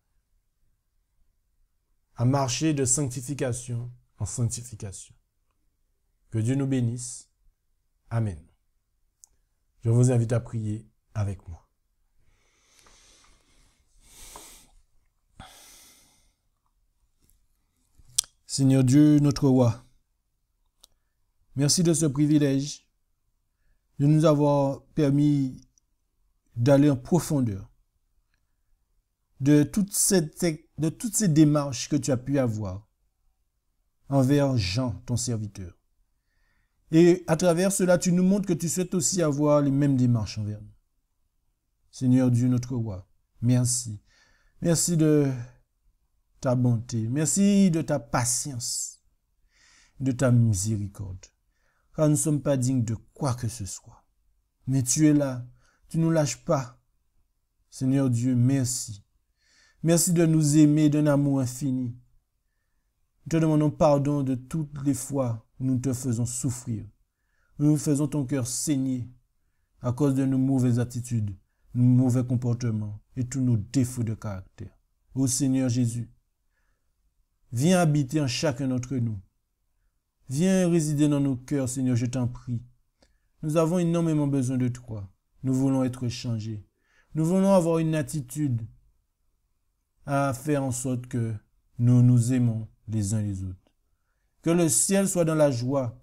à marcher de sanctification en sanctification. Que Dieu nous bénisse. Amen. Je vous invite à prier avec moi. Seigneur Dieu, notre roi, merci de ce privilège de nous avoir permis d'aller en profondeur de toutes ces démarches que tu as pu avoir envers Jean, ton serviteur. Et à travers cela, tu nous montres que tu souhaites aussi avoir les mêmes démarches envers nous. Seigneur Dieu, notre roi, merci. Merci de ta bonté. Merci de ta patience, de ta miséricorde. Car nous ne sommes pas dignes de quoi que ce soit. Mais tu es là. Tu ne nous lâches pas. Seigneur Dieu, merci. Merci de nous aimer d'un amour infini. Nous te demandons pardon de toutes les fois où nous te faisons souffrir. Nous faisons ton cœur saigner à cause de nos mauvaises attitudes, nos mauvais comportements et tous nos défauts de caractère. Ô Seigneur Jésus, viens habiter en chacun d'entre nous. Viens résider dans nos cœurs, Seigneur, je t'en prie. Nous avons énormément besoin de toi. Nous voulons être changés. Nous voulons avoir une attitude à faire en sorte que nous nous aimons les uns les autres. Que le ciel soit dans la joie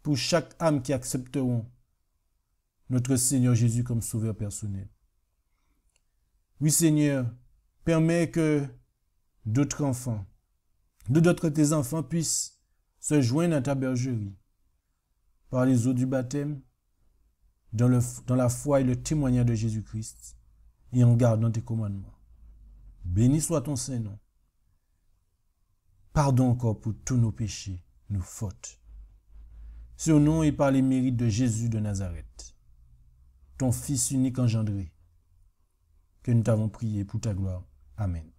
pour chaque âme qui accepteront notre Seigneur Jésus comme sauveur personnel. Oui, Seigneur, permets que d'autres enfants, d'autres tes enfants puissent se joindre à ta bergerie par les eaux du baptême, dans la foi et le témoignage de Jésus-Christ et en gardant tes commandements. Béni soit ton Saint-Nom. Pardon encore pour tous nos péchés, nos fautes. Sur nous et par les mérites de Jésus de Nazareth, ton Fils unique engendré, que nous t'avons prié pour ta gloire. Amen.